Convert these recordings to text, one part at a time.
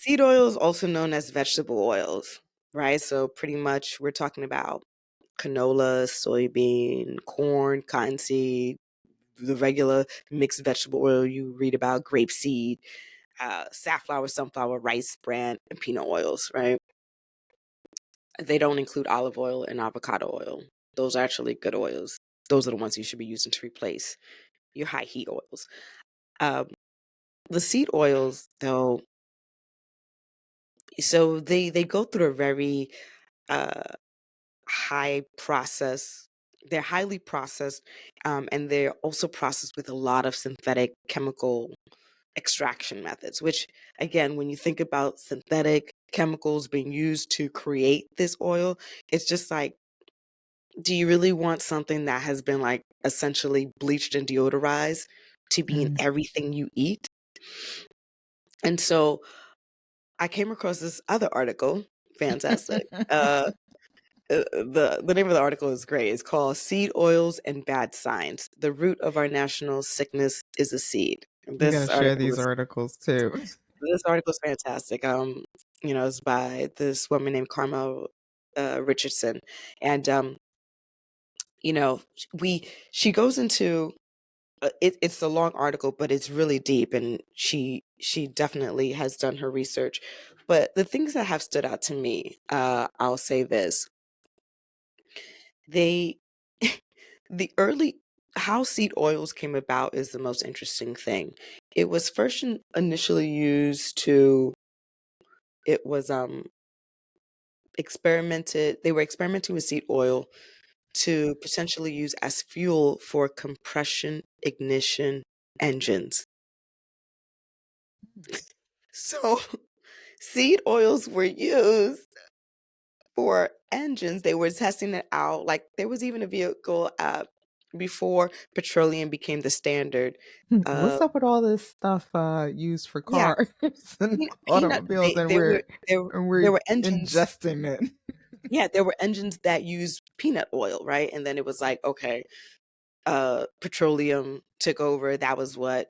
Seed oil is also known as vegetable oils, right? So pretty much we're talking about canola, soybean, corn, cottonseed, the regular mixed vegetable oil you read about, grapeseed, safflower, sunflower, rice bran, and peanut oils, right? They don't include olive oil and avocado oil. Those are actually good oils. Those are the ones you should be using to replace your high heat oils. Um, the seed oils, though, so they go through a very uh, high process. They're highly processed, and they're also processed with a lot of synthetic chemical extraction methods, which, again, when you think about synthetic chemicals being used to create this oil, it's just like, do you really want something that has been like essentially bleached and deodorized to be in Mm. everything you eat? And so I came across this other article, fantastic. The name of the article is great. It's called "Seed Oils and Bad Signs: The Root of Our National Sickness is a Seed." You gotta This share article these is articles too. fantastic. It's by this woman named Carmel Richardson, and you know, she goes into it's a long article, but it's really deep, and she definitely has done her research. But the things that have stood out to me, I'll say this: they the early how seed oils came about is the most interesting thing. It was first initially used to it was experimented they were experimenting with seed oil to potentially use as fuel for compression ignition engines. So seed oils were used for engines. They were testing it out. Like there was even a vehicle before petroleum became the standard. What's Uh, up with all this stuff used for yeah, cars and peanut. automobiles, and There we're were engines. ingesting it? Yeah, there were engines that used peanut oil, right? And then it was like, okay, petroleum took over. That was what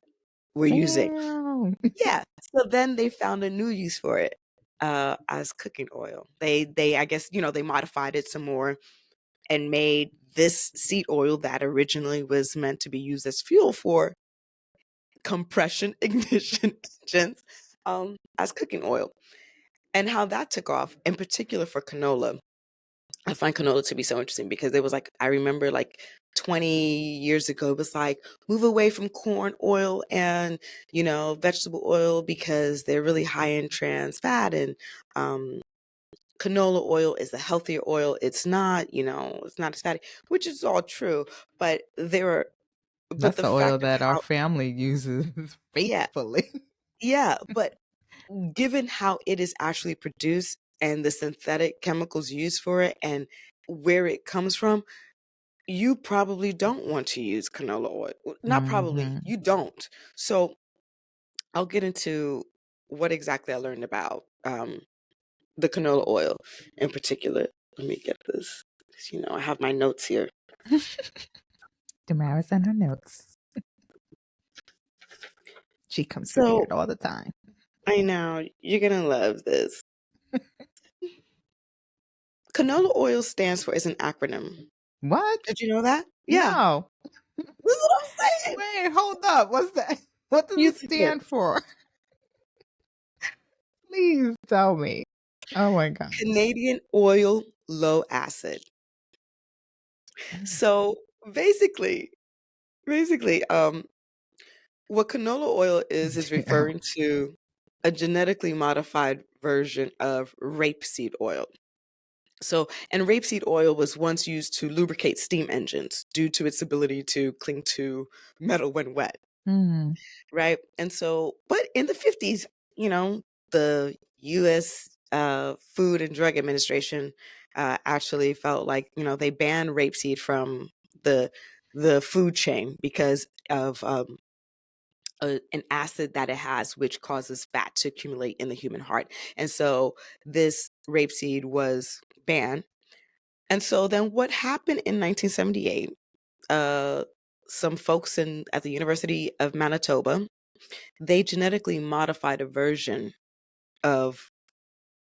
we're using. Damn. Yeah. So then they found a new use for it as cooking oil. They I guess, they modified it some more and made this seed oil that originally was meant to be used as fuel for compression ignition engines as cooking oil. And how that took off, in particular for canola. I find canola to be so interesting because it was like, I remember like 20 years ago, it was like, move away from corn oil and, vegetable oil because they're really high in trans fat. And um, canola oil is the healthier oil. It's not as fatty, which is all true. But but That's the the oil fact of that our how, family uses yeah, faithfully. yeah. But given how it is actually produced and the synthetic chemicals used for it and where it comes from, you probably don't want to use canola oil. Not probably, Hmm. you don't. So I'll get into what exactly I learned about the canola oil in particular. Let me get this. 'Cause, I have my notes here. Damaris and her notes. She comes So prepared all the time. I know you're going to love this. Canola oil stands for, is an acronym. What? Did you know that? Yeah. No. This is what I'm saying. Wait, hold up. What's that? What does You it see it. stand for? Please tell me. Oh my God. Canadian oil low acid. Mm. So basically, what canola oil is Damn. referring to a genetically modified version of rapeseed oil. So, and rapeseed oil was once used to lubricate steam engines due to its ability to cling to metal when wet, Mm. right? And so, but in the 50s, the US Food and Drug Administration actually felt like, they banned rapeseed from the the food chain because of an acid that it has, which causes fat to accumulate in the human heart. And so this rapeseed was banned. And so then what happened in 1978? Uh, some folks at the University of Manitoba, they genetically modified a version of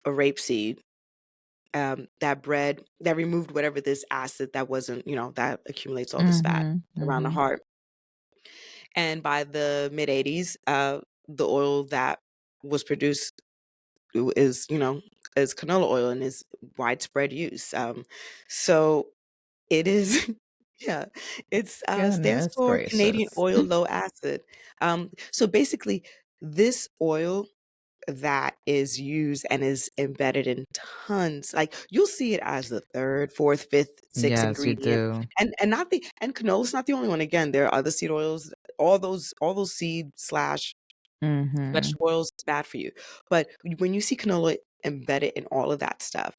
a rapeseed, that removed whatever this acid that wasn't, that accumulates all this fat around the Mhm. heart. And by the mid 80s, the oil that was produced is, is canola oil and is widespread use. So it is, yeah, it's stands Goodness for Canadian gracious. oil low acid. So basically, this oil that is used and is embedded in tons. Like you'll see it as the third, fourth, fifth, sixth Yes, you ingredient. do. And canola's not the only one. Again, there are other seed oils. All those seed slash Mhm. vegetable oils is bad for you. But when you see canola embedded in all of that stuff,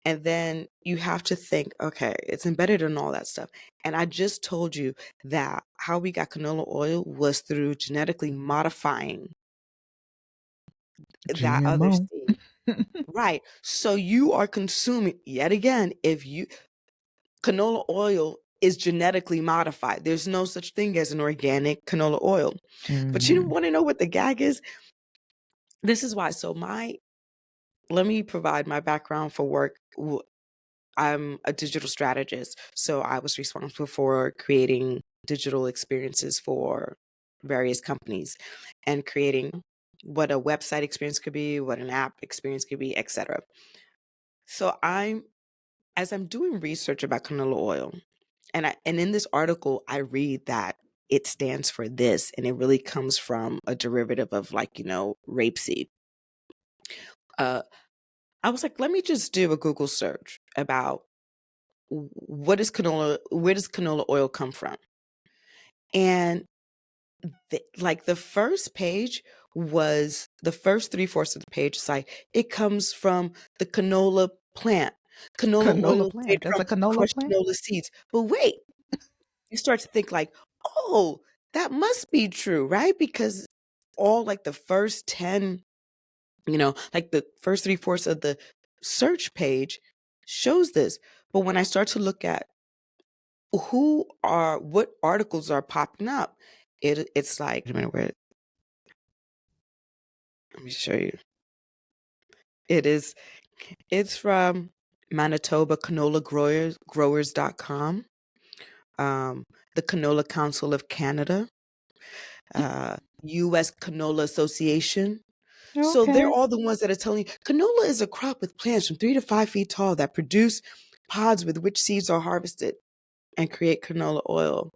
and then you have to think, okay, it's embedded in all that stuff. And I just told you that how we got canola oil was through genetically modifying that other GMO. seed. Right. So you are consuming, yet again, if you canola oil is genetically modified. There's no such thing as an organic canola oil. But you Mhm. want to know what the gag is? This is why. So let me provide my background for work. I'm a digital strategist. So I was responsible for creating digital experiences for various companies and creating what a website experience could be, what an app experience could be, etc. So as I'm doing research about canola oil, and in this article I read that it stands for this, and it really comes from a derivative of, like, rapeseed. Uh, I was like, let me just do a Google search about what is canola, where does canola oil come from? And like the first page was the first three-fourths of the page is like, it comes from the canola plant. Canola Canola oil is made plant. That's from a canola crushed plant? canola seeds. But wait, you start to think like, oh, that must be true, right? Because all like the first 10, like the first three-fourths of the search page shows this. But when I start to look at what articles are popping up, it's like, wait a minute, let me show you. It's from Manitoba Canola Growers.com, the Canola Council of Canada, U.S. Canola Association. So they're Okay. all the ones that are telling you canola is a crop with plants from 3 to 5 feet tall that produce pods with which seeds are harvested and create canola oil.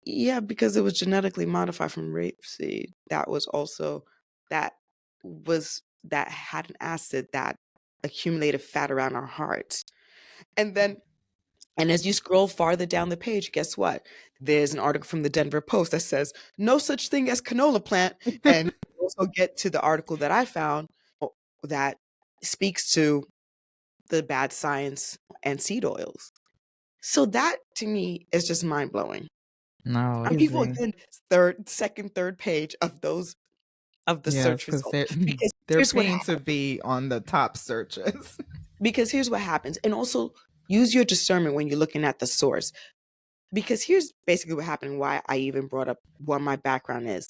Yeah, because it was genetically modified from rapeseed. That that had an acid that accumulated fat around our hearts. And then, and as you scroll farther down the page, guess what? There's an article from the Denver Post that says no such thing as canola plant. And you also get to the article that I found that speaks to the bad science and seed oils. So that to me is just mind blowing. No, And people easy. again, second, third page of those of the Yes, search because results. they're Because they're here's what paying to happens. be on the top searches. Because here's what happens. And also use your discernment when you're looking at the source. Because here's basically what happened, why I even brought up what my background is.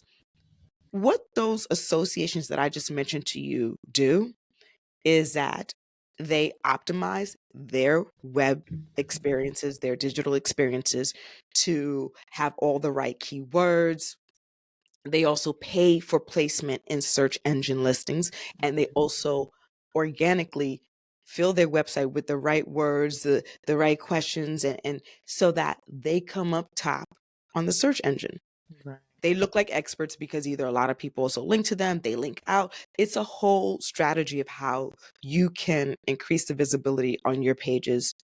What those associations that I just mentioned to you do is that they optimize their web experiences, their digital experiences to have all the right keywords. They also pay for placement in search engine listings, and they also organically fill their website with the right words, the right questions, and so that they come up top on the search engine. Right. They look like experts because either a lot of people also link to them, they link out. It's a whole strategy of how you can increase the visibility on your pages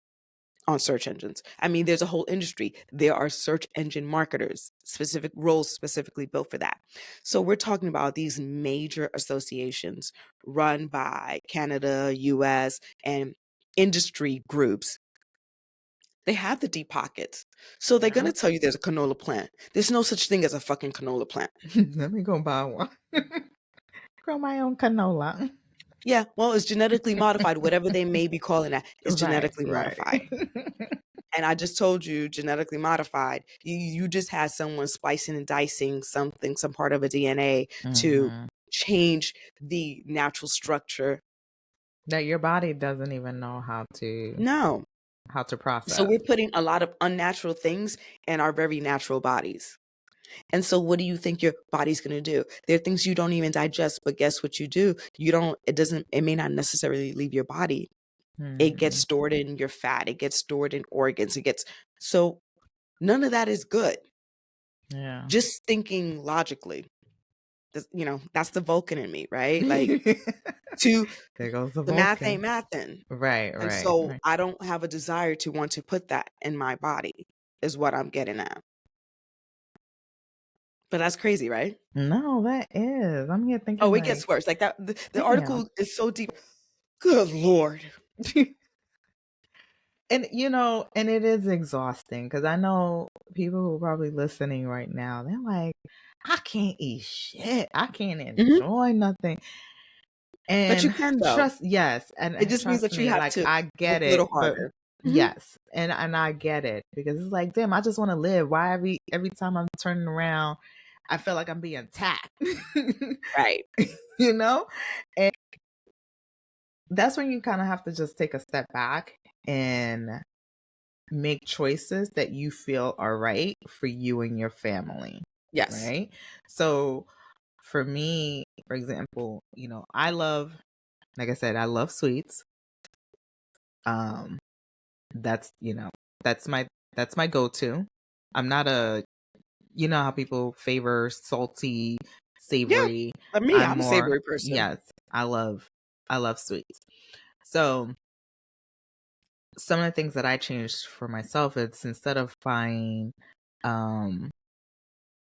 on search engines. I mean, there's a whole industry. There are search engine marketers, specific roles specifically built for that. So we're talking about these major associations run by Canada, US, and industry groups. They have the deep pockets. So they're going Yeah. to tell you there's a canola plant. There's no such thing as a fucking canola plant. Let me go buy one. Grow my own canola. Yeah, well, it's genetically modified. Whatever they may be calling that is Right, genetically right. modified. And I just told you, genetically modified. You just had someone splicing and dicing something, some part of a DNA to Mhm. change the natural structure. That your body doesn't even know No. how to So process. we're putting a lot of unnatural things in our very natural bodies. And so what do you think your body's going to do? There are things you don't even digest, but guess what you do? It may not necessarily leave your body. It gets Hmm. stored in your fat. It gets stored in organs. So none of that is good. Yeah. Just thinking logically, that's the Vulcan in me, right? Like, to There goes the the math Vulcan. ain't mathin'. Right, And right, so right. I don't have a desire to want to put that in my body, is what I'm getting at. But that's crazy, right? No, that is. I'm here thinking Oh, it like, gets worse. Like that, the damn. article is so deep. Good Lord. And and it is exhausting because I know people who are probably listening right now, they're like, I can't eat shit. I can't Hmm. enjoy nothing. But you And can, though. trust, yes, and It just means trust that you me, have like to I work get a it, little but harder. Hmm. yes, and I get it because it's like, damn, I just want to live. Why every time I'm turning around, I feel like I'm being attacked. Right. you know? And that's when you kind of have to just take a step back and make choices that you feel are right for you and your family, Yes. right? So for me, for example, I love, like I said, I love sweets. Um, that's that's my go-to. I'm not a, how people favor salty, Yeah. savory. Like me, I'm I'm a more, savory person. yes, I love sweets. So some of the things that I changed for myself is instead of buying um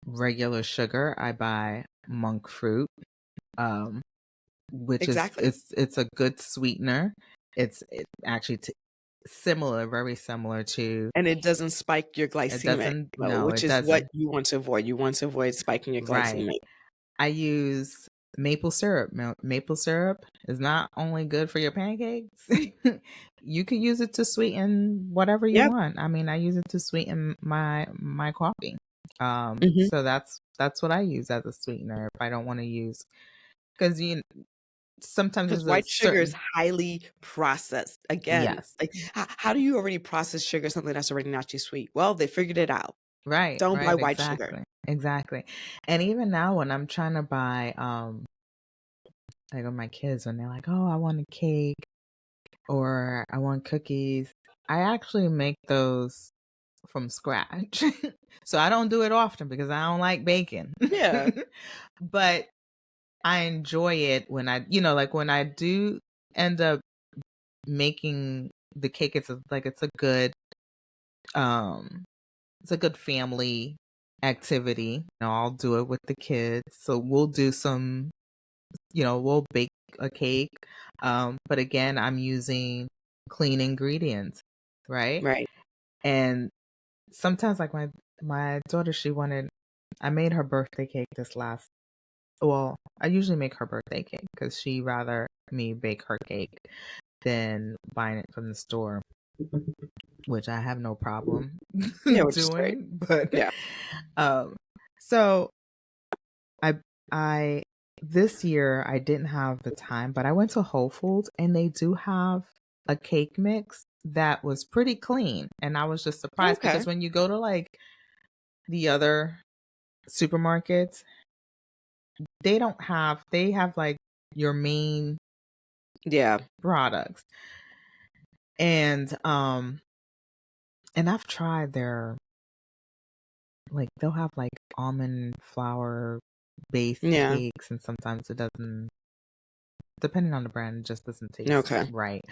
regular sugar, I buy monk fruit, um, which is Exactly. it's a good sweetener. It's actually similar, very similar to. And it doesn't spike your It glycemic, doesn't. No, which it is what doesn't. you want to avoid. You want to avoid spiking your Right. glycemic. I use maple syrup. Maple syrup is not only good for your pancakes. You could use it to sweeten whatever you Yep. want. I mean, I use it to sweeten my coffee. Hmm. So that's what I use as a sweetener if I don't want to use, because sometimes Because there's a white sugar is certain. highly processed. Again, Yes. like how do you already process sugar, something that's already not too sweet? Well, they figured it out. Right, Don't buy right, white sugar. exactly. Exactly. And even now when I'm trying to buy like with my kids, when they're like, "Oh, I want a cake or I want cookies," I actually make those from scratch. So I don't do it often because I don't like baking. Yeah. But I enjoy it when like when I do end up making the cake, it's a good um it's a good family activity. I'll do it with the kids. So we'll do some, we'll bake a cake. But again, I'm using clean ingredients, right? Right. And sometimes like my daughter, I made her birthday cake this last well, I usually make her birthday cake because she rather me bake her cake than buying it from the store, which I have no problem Yeah, which is great. doing. But Yeah. um, so I I this year I didn't have the time, but I went to Whole Foods and they do have a cake mix that was pretty clean, and I was just surprised Okay. because when you go to like the other supermarkets, they have like your main Yeah. products. And and I've tried their, like, they'll have like almond flour based Yeah. cakes, and sometimes it doesn't, depending on the brand, it just doesn't taste Okay. right.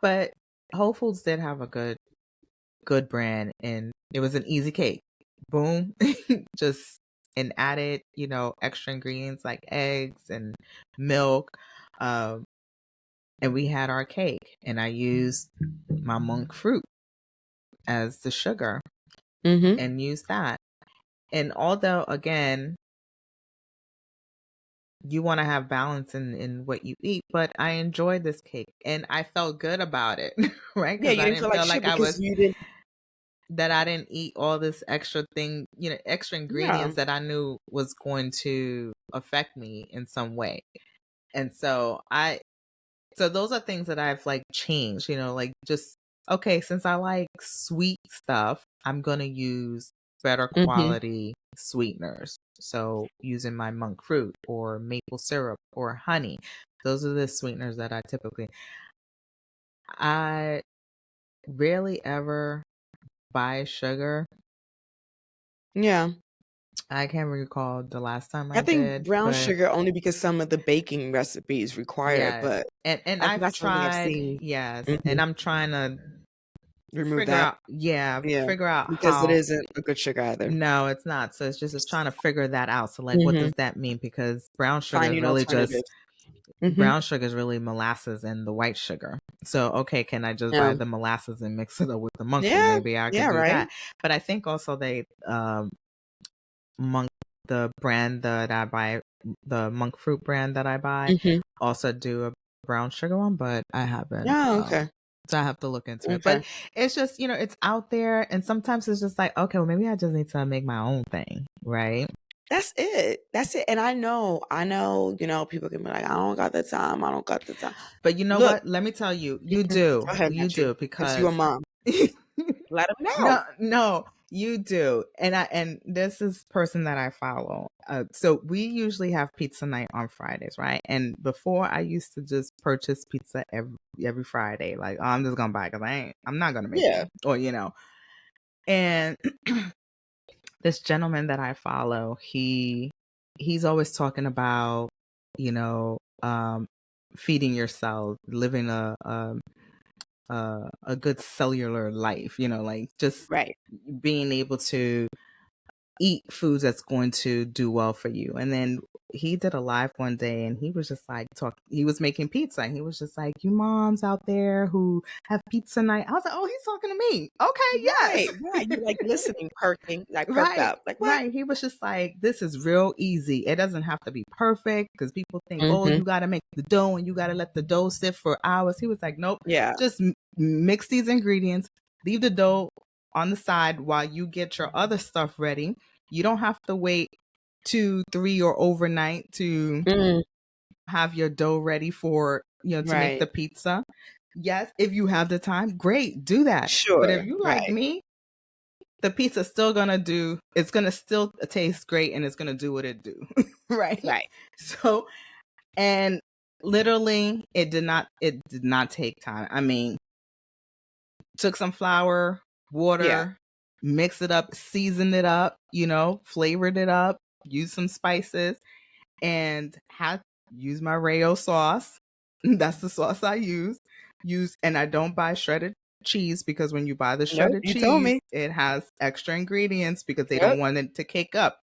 But Whole Foods did have a good brand, and it was an easy cake. Boom. Just and added, extra ingredients like eggs and milk. Um and we had our cake, and I used my monk fruit as the sugar Hmm. and used that. And although again, you want to have balance in what you eat, but I enjoyed this cake and I felt good about it, right? Yeah, Because you I didn't didn't feel like feel shit like I because was, you didn't. that I didn't eat all this extra thing, extra Yeah. ingredients that I knew was going to affect me in some way. And so those are things that I've like changed, like just, okay, since I like sweet stuff, I'm going to use better Mhm. quality sweeteners. So using my monk fruit or maple syrup or honey. Those are the sweeteners that I rarely ever buy sugar. Yeah. I can't recall the last time I I think did, brown but sugar only because some of the baking recipes require it, yes. but And I think I've that's one thing I've tried, seen. yes, and Mhm. I'm trying to Remove figure that. out, yeah, Yeah, figure out because it how. isn't a good sugar either. No, it's not. So it's trying to figure that out. So like, what Mhm. does that mean? Because Finding alternatives. Mhm. brown sugar is really molasses and the white sugar. So okay, can I just buy Yeah. the molasses and mix it up with the monk fruit? Yeah. Maybe I Yeah, could do right? that. But I think also they monk the brand that I buy, the monk fruit brand that I buy, Mhm. also do a brown sugar one, but I haven't. Yeah, okay. So I have to look into it. But Okay. it's just, it's out there, and sometimes it's just like, okay, well, maybe I just need to make my own thing, right? That's it. That's it, and people can be like, "I don't got the time. I don't got the time." But you know Look. what? Let me tell you, Mhm. Go ahead, you Matthew. do, Because you a because mom. Let them no, know. no, you do. And this is person that I follow. So we usually have pizza night on Fridays, right? And before, I used to just purchase pizza every Friday. Like, oh, I'm just gonna buy it because I'm not gonna make Yeah. it, or And this gentleman that I follow, he's always talking about, you know, um, feeding yourself, living a good cellular life, like just Right. being able to eat foods that's going to do well for you. And then he did a live one day, and he was just like he was making pizza, and he was just like, you moms out there who have pizza night. I was like, oh, he's talking to me. Okay, Right, yes. right. You like listening, perking, like perked Right, up. Like, what? right. He was just like, this is real easy. It doesn't have to be perfect, because people think, oh, Mhm. you got to make the dough and you got to let the dough sit for hours. He was like, nope, Yeah. just mix these ingredients, leave the dough on the side while you get your other stuff ready. You don't have to wait 2, 3, or overnight to Mm. have your dough ready for, to make Right. the pizza. Yes, if you have the time, great, do that. But if Sure. you like Right. me, the pizza's still it's gonna still taste great, and it's gonna do what it do. Right? Right. So, and literally, it did not take time. I mean, took some flour, Yeah. water, mix it up, seasoned it up, flavored it up, use some spices, and had use my Rayo sauce. That's the sauce I use. And I don't buy shredded cheese, because when you buy the Nope, shredded you told cheese, me. it has extra ingredients because they don't Yep. want it to cake up.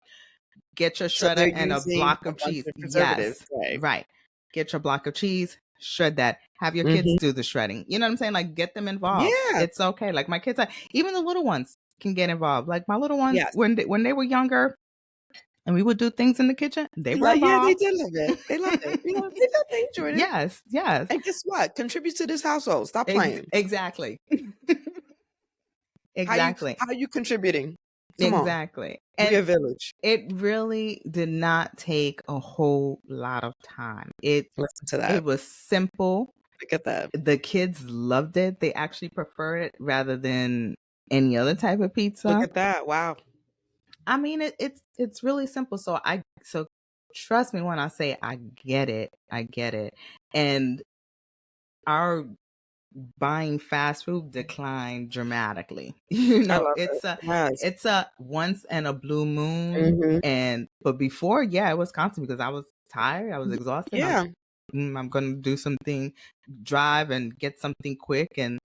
Get your So they're shredder and a using block a of bunch cheese. of preservatives. Yes, Right. right. Get your block of cheese, shred that. Have your kids Mhm. do the shredding. You know what I'm saying? Like, get them involved. Yeah. It's okay. Like my kids, even the little ones can get involved. Like my little ones, Yes. when they were younger, and we would do things in the kitchen, they were Like, yeah, they involved. did love it. They loved it. They enjoyed it. Yes, yes. And guess what? Contribute to this household. Stop playing. Exactly. How you Exactly. how you contributing? Come on. Exactly. We And a village. it really did not take a whole lot of time. Listen to It that. was simple. Look at that. The kids loved it. They actually prefer it rather than any other type of Look pizza. at that. Wow. I mean, it's really simple. So trust me when I say I get it. I get it. And our buying fast food declined dramatically. I love it. It's a Yes. once in a blue moon. Mhm. But before, yeah, it was constant because I was tired, I was exhausted. Yeah. I'm gonna do something, drive and get something quick, and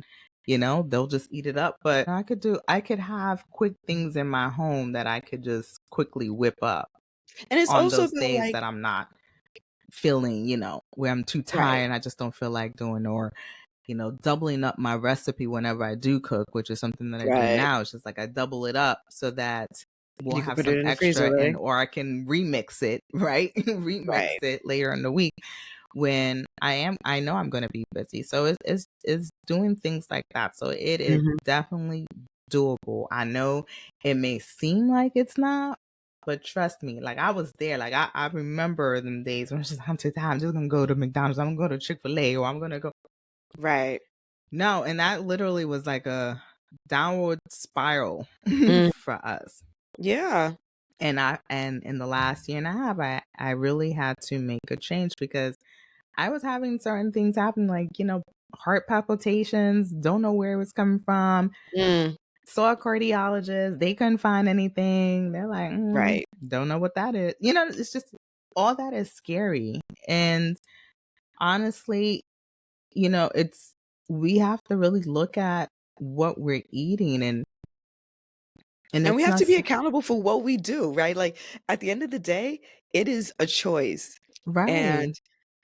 they'll just eat it up. But I could have quick things in my home that I could just quickly whip up And it's on also those the, days like that I'm not feeling, where I'm too tired right, and I just don't feel like doing, or doubling up my recipe whenever I do cook, which is something that I do right. now. It's just like I double it up so that we'll You could have put some it in the freezer, extra in, right? or I can remix it, right? Remix Right. it later in the week when I know I'm going to be busy. So it's doing things like that. So it is Mhm. definitely doable. I know it may seem like it's not, but trust me, like I was there. Like I remember them days when it's just I'm just gonna go to McDonald's, I'm gonna go to Chick-fil-A, or I'm gonna go. Right. No, and that literally was like a downward spiral Mm, for us. yeah. And in the last year and a half, I really had to make a change because I was having certain things happen, like, heart palpitations, don't know where it was coming from. Mm, Saw a cardiologist, they couldn't find anything. They're like, right. don't know what that is. It's just all that is scary. And honestly, it's we have to really look at what we're eating, and And we it's have not to be accountable for what we do, right? Like at the end of the day, it is a choice. right. And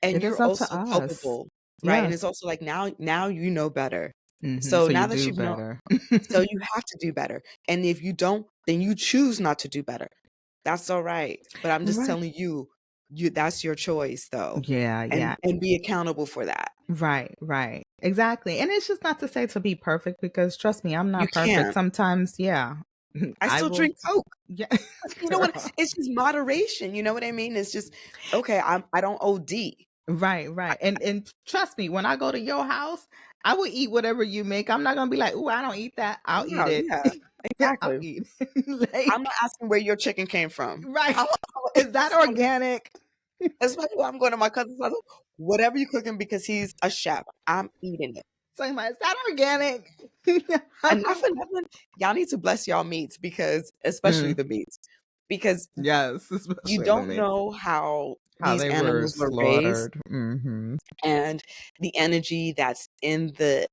and It is you're up to also us. culpable, right? And Yes. it's also like now you know better. So So now you that do you've known, better. so you have to do better. And if you don't, then you choose not to do better. That's all right. But I'm just Right. telling you, that's your choice though. Yeah, And yeah. and be accountable for that. Right, right. Exactly. And it's just not to say to be perfect, because trust me, I'm You not perfect. can't. Sometimes, yeah, I I still will. drink Coke. Yeah, You know what? girl. It's just moderation. You know what I mean? It's just okay. I don't OD. Right, right. And trust me, when I go to your house, I will eat whatever you make. I'm not gonna be like, "Ooh, I don't eat that." I'll eat No, it. yeah, I'll exactly. eat. I'm not Like, asking where your chicken came from. right. I'm, Is that organic? especially when I'm going to my cousin's house. Whatever you cooking because he's a chef, I'm eating it. So I'm like, is that organic? And not for nothing, y'all need to bless y'all meats because, especially Mm, the meats, because yes, you especially the don't meats. know how How these they were animals were raised slaughtered. Hmm. and the energy that's in the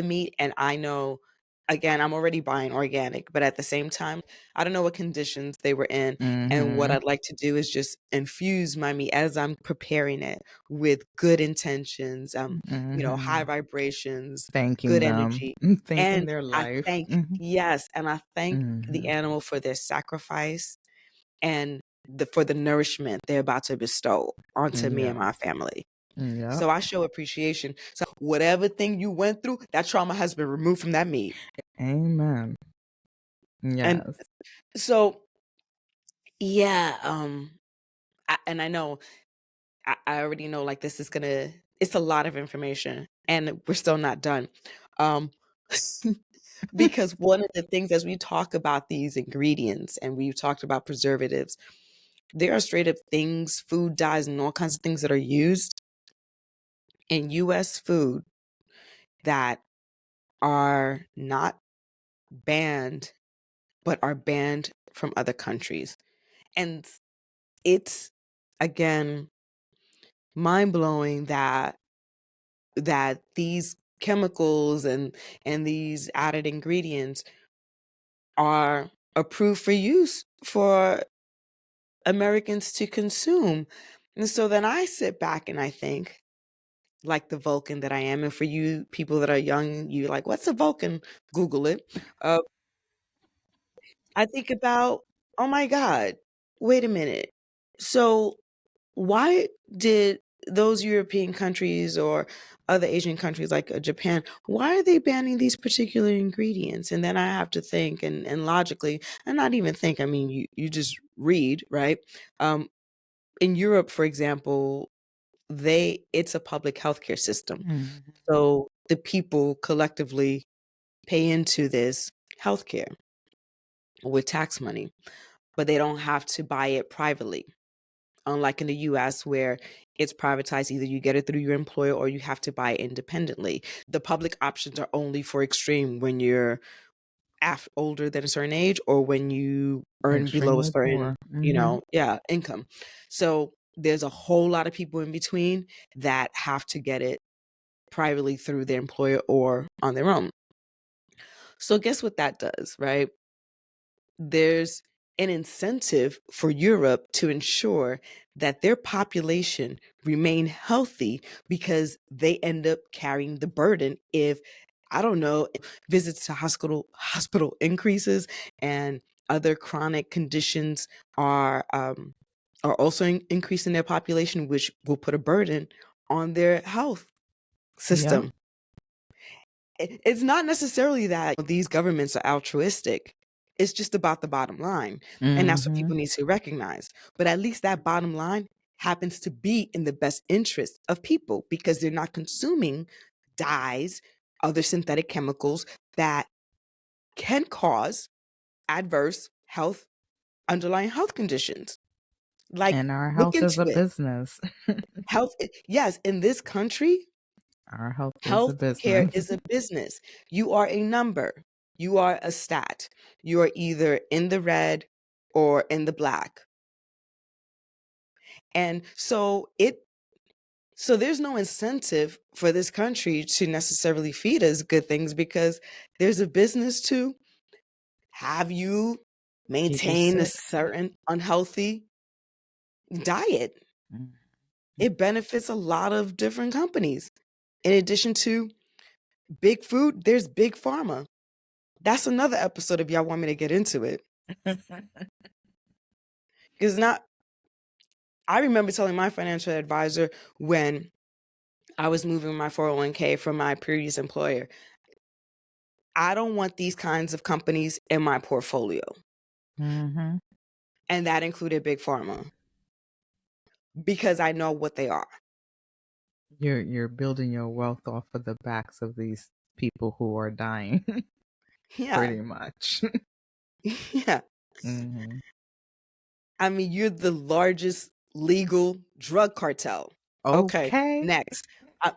meat. And I know, again, I'm already buying organic, but at the same time, I don't know what conditions they were in. And what Hmm. I'd like to do is just infuse my meat as I'm preparing it with good intentions, high Hmm. vibrations, good Thanking them, energy. thanking And their I life. thank, Hmm. yes, and I thank the Hmm. animal for their sacrifice and for the nourishment they're about to bestow onto me and my Yes. family. Yep. So I show appreciation. So whatever thing you went through, that trauma has been removed from that meat. Amen. And Yes. so, yeah, and I know, I already know like this is gonna, it's a lot of information and we're still not done. Um, because one of the things as we talk about these ingredients and we've talked about preservatives, there are straight up things, food dyes, and all kinds of things that are used in US food that are not banned but are banned from other countries. And it's again mind blowing that these chemicals and these added ingredients are approved for use for Americans to consume. And so then I sit back and I think, like the Vulcan that I am, and for you people that are young, you like, what's a Vulcan? Google it. Uh, I think about, oh my God, wait a minute. So why did those European countries or other Asian countries like Japan, why are they banning these particular ingredients? And then I have to think and logically, and not even think, I mean, you just read, right? Um, in Europe, for example, it's a public healthcare system. Mhm. So the people collectively pay into this healthcare with tax money, but they don't have to buy it privately. Unlike in the US where it's privatized, either you get it through your employer or you have to buy it independently. The public options are only for extreme when you're older than a certain age or when you earn below a Extremely certain, poor. Hmm. yeah, income. So there's a whole lot of people in between that have to get it privately through their employer or on their own. So guess what that does, right? There's an incentive for Europe to ensure that their population remain healthy because they end up carrying the burden if, I don't know, visits to hospital increases and other chronic conditions are also increasing their population, which will put a burden on their health Yep. system. It's not necessarily that these governments are altruistic. It's just about the bottom line. And that's what Mhm. people need to recognize. But at least that bottom line happens to be in the best interest of people because they're not consuming dyes, other synthetic chemicals that can cause adverse underlying health conditions. Like, And our look health is a into it. business. Yes, in this country, Our health is a healthcare business. is a business. You are a number. You are a stat. You are either in the red or in the black. And so there's no incentive for this country to necessarily feed us good things because there's a business to have you Keep you maintain a sick. certain unhealthy diet. Mhm. It benefits a lot of different companies. In addition to big food, there's big pharma. That's another episode if y'all want me to get into it. Because not, I remember telling my financial advisor when I was moving my 401k from my previous employer, I don't want these kinds of companies in my portfolio. Mhm. And that included big pharma because I know what they are. You're building your wealth off of the backs of these people who are dying, Yeah. pretty much. Yeah. Mhm. I mean, you're the largest legal drug cartel. Okay, Okay. next. Uh,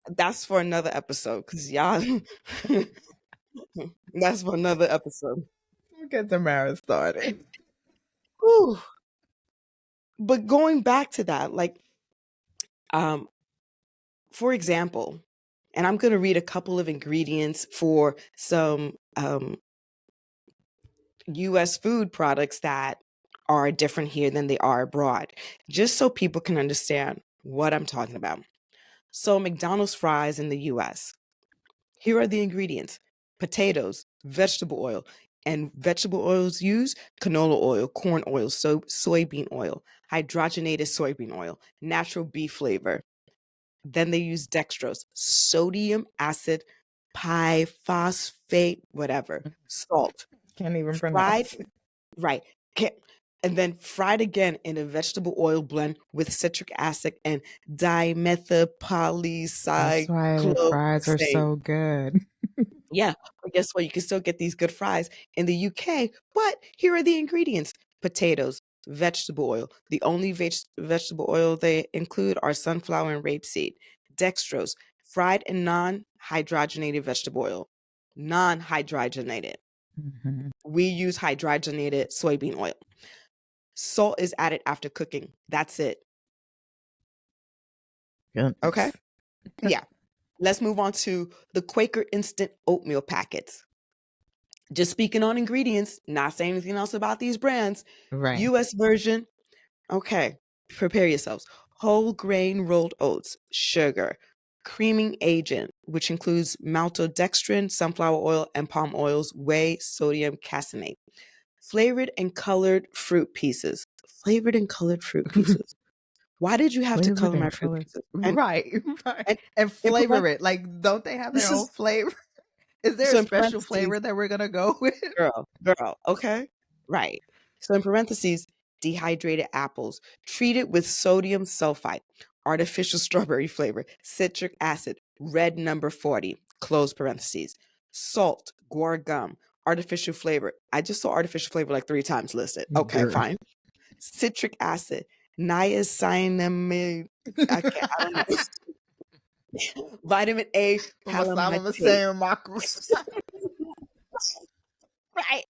that's for another episode because y'all, that's for another episode. We'll get Tamara started. Whew. But going back to that, like, um, for example, and I'm going to read a couple of ingredients for some US food products that are different here than they are abroad, just so people can understand what I'm talking about. So, McDonald's fries in the US. Here are the ingredients: potatoes, vegetable oil, and vegetable oils used: canola oil, corn oil, soybean oil, hydrogenated soybean oil, natural beef flavor. Then they use dextrose, sodium acid pyphosphate, whatever, salt, Can't even fried, pronounce it. right. And then fried again in a vegetable oil blend with citric acid and That's why the fries are dimethylpolycyclohexane. so good. Yeah, but guess what? You can still get these good fries in the UK. But here are the ingredients: potatoes, vegetable oil. The only vegetable oil they include are sunflower and rapeseed. Dextrose, fried and non hydrogenated vegetable oil. Non hydrogenated. Mhm. We use hydrogenated soybean oil. Salt is added after cooking. That's it. Okay? Goodness. Yeah. Let's move on to the Quaker instant oatmeal packets. Just speaking on ingredients, not saying anything else about these brands. Right. US version, okay, prepare yourselves. Whole grain rolled oats, sugar, creaming agent, which includes maltodextrin, sunflower oil, and palm oils, whey, sodium caseinate. Flavored and colored fruit pieces. Flavored and colored fruit pieces. Why did you have to Flavored color my and fruit colored. pieces? Right, right. And And in flavor it. Like, don't they have their this own is flavor? Is there a so in special parentheses, flavor that we're gonna go with? girl, okay? Right. So in parentheses, dehydrated apples treated with sodium sulfite, artificial strawberry flavor, citric acid, red number 40, close parentheses. Salt, guar gum, artificial flavor. I just saw artificial flavor like 3 times listed. Okay, Girl. fine. Citric acid, niacinamide, I don't know. Vitamin A I'm palamitate. saying Right.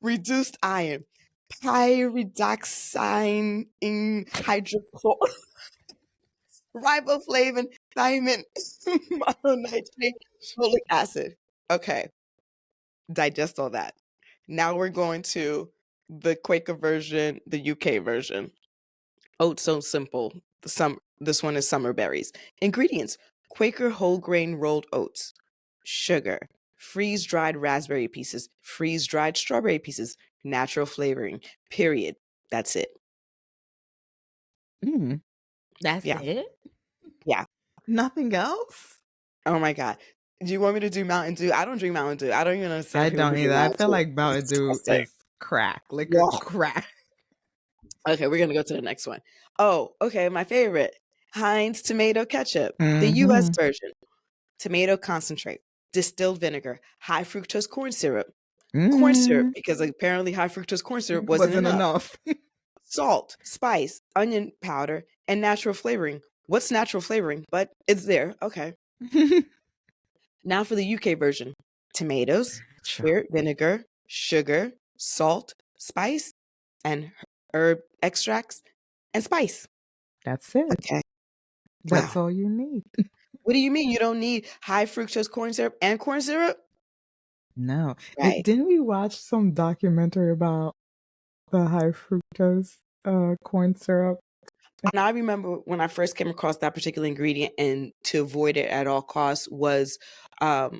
Reduced iron, pyridoxine hydrochlor, riboflavin, thiamine, mononitrate, folic acid. Okay, digest all that. Now we're going to the Quaker version, the UK version. Oh, so simple. This one is summer berries. Ingredients: Quaker whole grain rolled oats, sugar, freeze dried raspberry pieces, freeze dried strawberry pieces, natural flavoring. Period. That's it. That's Yeah. it? Yeah. Nothing else? Oh my God. Do you want me to do Mountain Dew? I don't drink Mountain Dew. I don't even I understand people don't who drink either. I Mountain feel Dew. like Mountain It's Dew disgusting. is crack, liquor Yeah. crack. Okay, we're gonna go to the next one. Oh, okay, my favorite. Heinz tomato ketchup, the US Mm-hmm. version. Tomato concentrate, distilled vinegar, high fructose corn syrup, Mm, because apparently high fructose corn syrup wasn't wasn't enough, enough. salt, spice, onion powder, and natural flavoring. What's natural flavoring? But it's there. Okay. Now for the UK version: tomatoes, Sure. spirit vinegar, sugar, salt, spice, and herb extracts and spice. That's it. Okay. That's Wow. all you need. What do you mean you don't need high fructose corn syrup and corn syrup? No. Right. Didn't we watch some documentary about the high fructose corn syrup? And I remember when I first came across that particular ingredient, and to avoid it at all costs was um,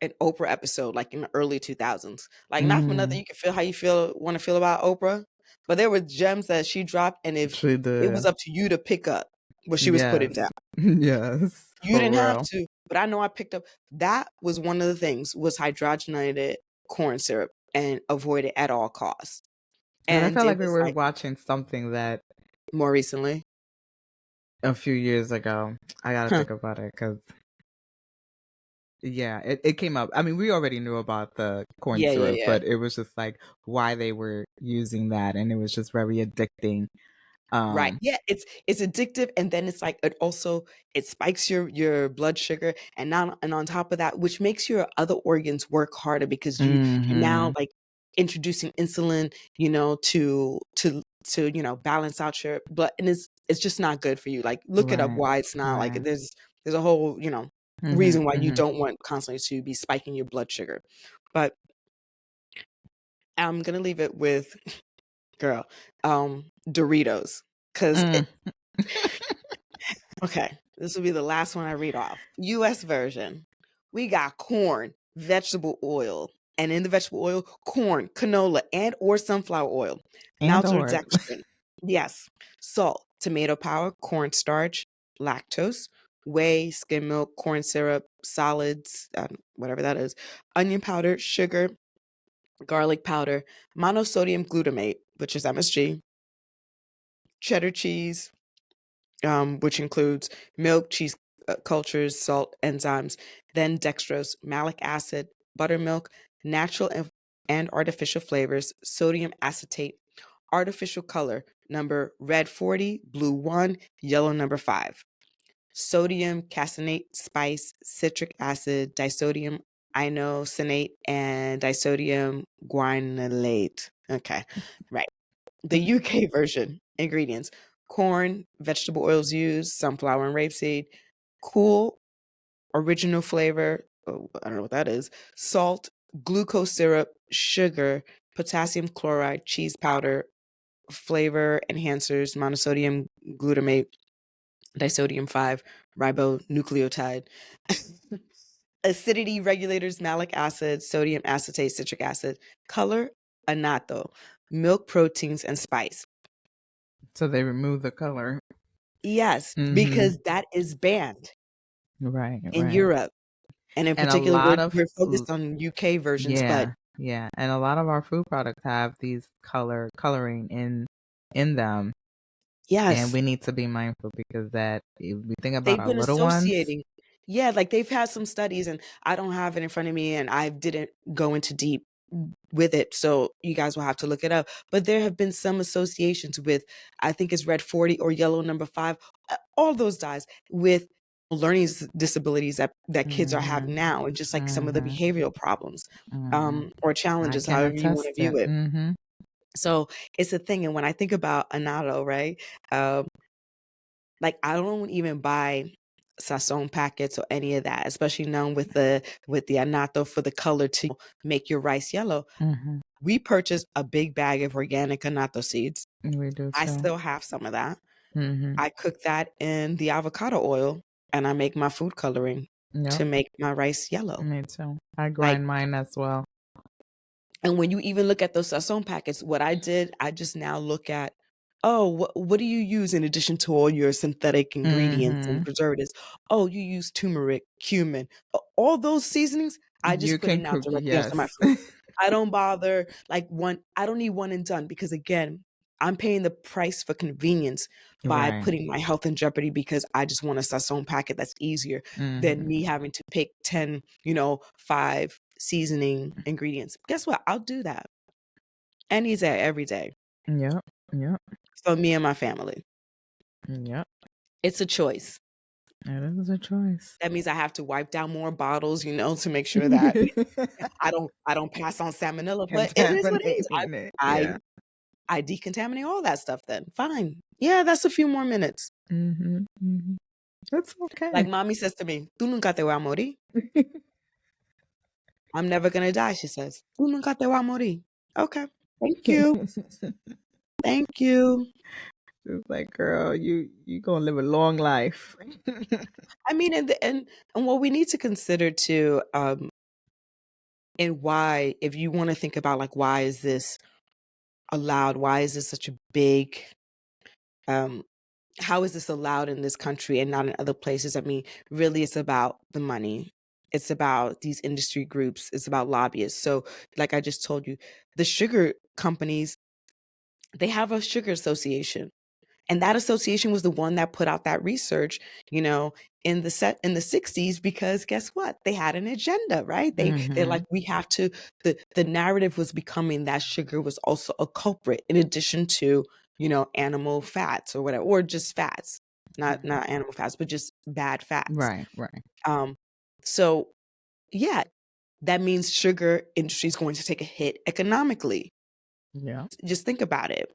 an Oprah episode, like in the early 2000s. Like, not for nothing, Mm, you can feel how you want to feel about Oprah, but there were gems that she dropped, and if she it was did. up to you to pick up what she was putting down, Yes. Yes. you For didn't have real. to. But I know I picked up. That was one of the things, was hydrogenated corn syrup, and avoid it at all costs. And I And felt it like we was were like watching something that more recently. a few years ago. I gotta Huh. think about it because yeah, it came up. I mean, we already knew about the corn Yeah, yeah, syrup, yeah. but it was just like why they were using that, and it was just very addicting. Right. Um, Yeah, it's addictive, and then it's like it also it spikes your blood sugar, and now and on top of that, which makes your other organs work harder, because you're now mhm, like introducing insulin, to balance out your blood, and it's just not good for you. Like, look it up right, why it's not. Like, right. there's a whole, Mhm, reason why you mhm. don't want constantly to be spiking your blood sugar. But I'm gonna leave it with girl, Doritos, because Mm. okay, this will be the last one I read off. US version. We got corn, vegetable oil, and in the vegetable oil, corn, canola, and or sunflower oil. And or Maltodextrin. Yes. Salt, tomato powder, cornstarch, lactose, whey, skim milk, corn syrup, solids, whatever that is, onion powder, sugar, garlic powder, monosodium glutamate, which is MSG, cheddar cheese, which includes milk, cheese cultures, salt, enzymes, then dextrose, malic acid, buttermilk, natural and artificial flavors, sodium acetate, artificial color, number red 40, blue 1, yellow number 5, sodium caseinate, spice, citric acid, disodium inosinate, and disodium guanylate. Okay, right. The UK version ingredients: corn, vegetable oils used, sunflower and rapeseed, cool original flavor, oh, I don't know what that is, salt, glucose syrup, sugar, potassium chloride, cheese powder, flavor enhancers, monosodium glutamate, disodium 5, ribonucleotide, acidity regulators, malic acid, sodium acetate, citric acid, color, annatto, milk proteins, and spice. so they remove the color. Yes, Mhm. because that is banned Right, in right. Europe, and in And a particular, lot of we're focused on UK versions, but yeah, yeah, and a lot of our food products have these coloring in them, and yes, we need to be mindful because that if we think about they've our been little ones. associating. Yeah, like, they've had some studies, and I don't have it in front of me, and I didn't go into deep with it, so you guys will have to look it up, but there have been some associations with, I think it's red 40 or yellow number 5, all those dyes, with learning disabilities that kids are having Mhm, now, and just, like, some of the mhm, behavioral problems, mhm. or I challenges, can however you wanna attest view it. it. Mhm, So, it's a thing, and when I think about annatto, right, um, like, I don't even buy Sazon packets or any of that, especially now with the annatto for the color to make your rice yellow. mhm. We purchased a big bag of organic annatto seeds. We do I too. still have some of that. Mhm. I cook that in the avocado oil, and I make my food coloring Yep, to make my rice yellow. me too. I Like, grind mine as well. and when you even look at those Sazon packets, what I did, I just now look at Oh, what do you use in addition to all your synthetic ingredients and Mhm. preservatives? Oh, you use turmeric, cumin, all those seasonings. I You just put it can now cook, directly onto my yes. food. I don't bother like one. I don't need one and done because again, I'm paying the price for convenience by Right. putting my health in jeopardy because I just want a sazon packet that's easier than Mhm. me having to pick 10, 5 seasoning ingredients. Guess what? I'll do that any day, every day Yep. Yep. for me and my family. Yep. It's a choice. It is a choice. That means I have to wipe down more bottles, to make sure that I don't pass on salmonella, but it is what it is. Contaminating it. I Yeah. I decontaminate all that stuff then. Fine. Yeah, that's a few more minutes. Mhm. Mhm. It's Like okay. mommy says to me, "Tú nunca te vas a morir." I'm never gonna die, she says. "Tú nunca te vas a morir." Okay. Thank you. Thank you. It's like, girl, you gonna live a long life. I mean, and what we need to consider too, and why, if you want to think about like why is this allowed? Why is this such a big um how is this allowed in this country and not in other places? I mean, really it's about the money. It's about these industry groups. It's about lobbyists. So, like I just told you, the sugar companies, they have a sugar association. And that association was the one that put out that research, you know, in the 60s because guess what? They had an agenda, right? They're like Mhm. we have to the narrative was becoming that sugar was also a culprit in addition to, animal fats or whatever or just fats. Mhm. Not animal fats, but just bad fats. Right, right. Um so yeah, that means sugar industry is going to take a hit economically. Yeah. Just think about it.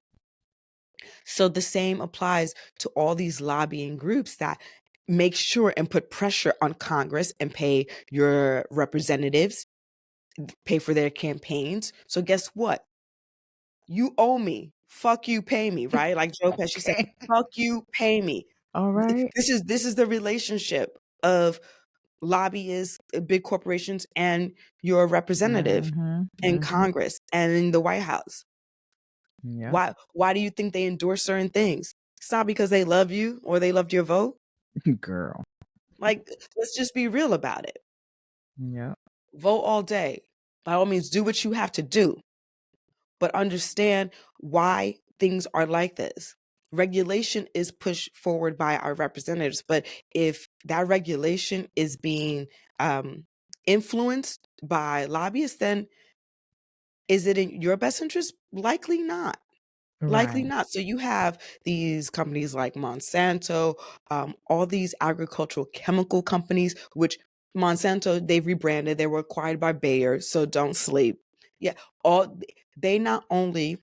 So the same applies to all these lobbying groups that make sure and put pressure on Congress and pay your representatives, pay for their campaigns. So guess what? You owe me. Fuck you, pay me, right? Like Joe Pesci said, Okay. fuck you, pay me. All right. This is the relationship of lobbyists, big corporations, and your representative Mhm. in Mhm. Congress and in the White House. Yep. Why do you think they endorse certain things? It's not because they love you or they loved your vote. Girl. Like, let's just be real about it. Yep. Vote all day. By all means, do what you have to do, but understand why things are like this. Regulation is pushed forward by our representatives, but if that regulation is being influenced by lobbyists, then is it in your best interest? Likely not. Likely Right. not. So you have these companies like Monsanto, all these agricultural chemical companies, which Monsanto, they've rebranded, they were acquired by Bayer, so don't sleep. Yeah, all they not only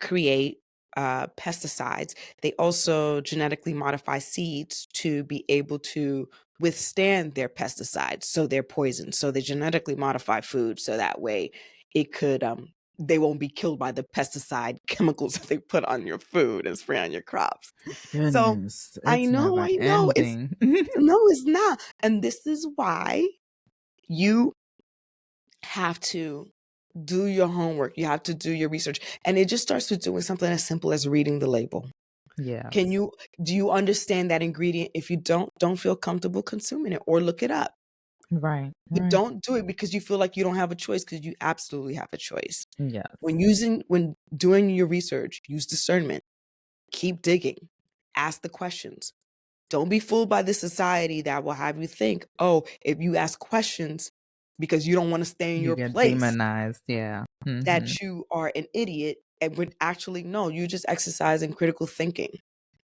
create pesticides, they also genetically modify seeds to be able to withstand their pesticides, so they're poisoned. So they genetically modify food so that way it could they won't be killed by the pesticide chemicals that they put on your food and spray on your crops. So Goodness, it's never I know it's ending. no, it's not. And this is why you have to do your homework. You have to do your research. And it just starts with doing something as simple as reading the label. Can Yes. you do you understand that ingredient? If you don't feel comfortable consuming it or look it up. Right, But right. don't do it because you feel like you don't have a choice because you absolutely have a choice. Yes. When doing your research, use discernment. Keep digging. Ask the questions. Don't be fooled by the society that will have you think, oh, if you ask questions because you don't want to stay in You your get place, demonized, yeah. Mhm. that you are an idiot. And when actually, no, you just exercising critical thinking.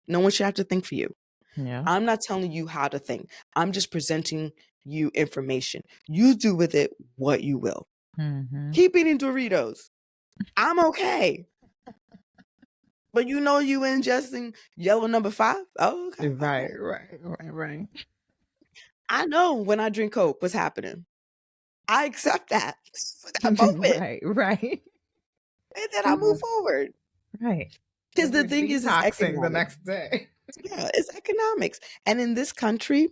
No one should have to think for you. Yeah. I'm not telling you how to think. I'm just presenting you information. You do with it what you will. Mhm. Keep eating Doritos. I'm okay. But you ingesting yellow number 5? Oh, okay. All Right, right. right, right, right. I know when I drink Coke what's happening. I accept that for that moment. Right, right. And then I move forward. Right. Because And the you're thing is, it's detoxing the economics. next day. Yeah, it's economics. And in this country,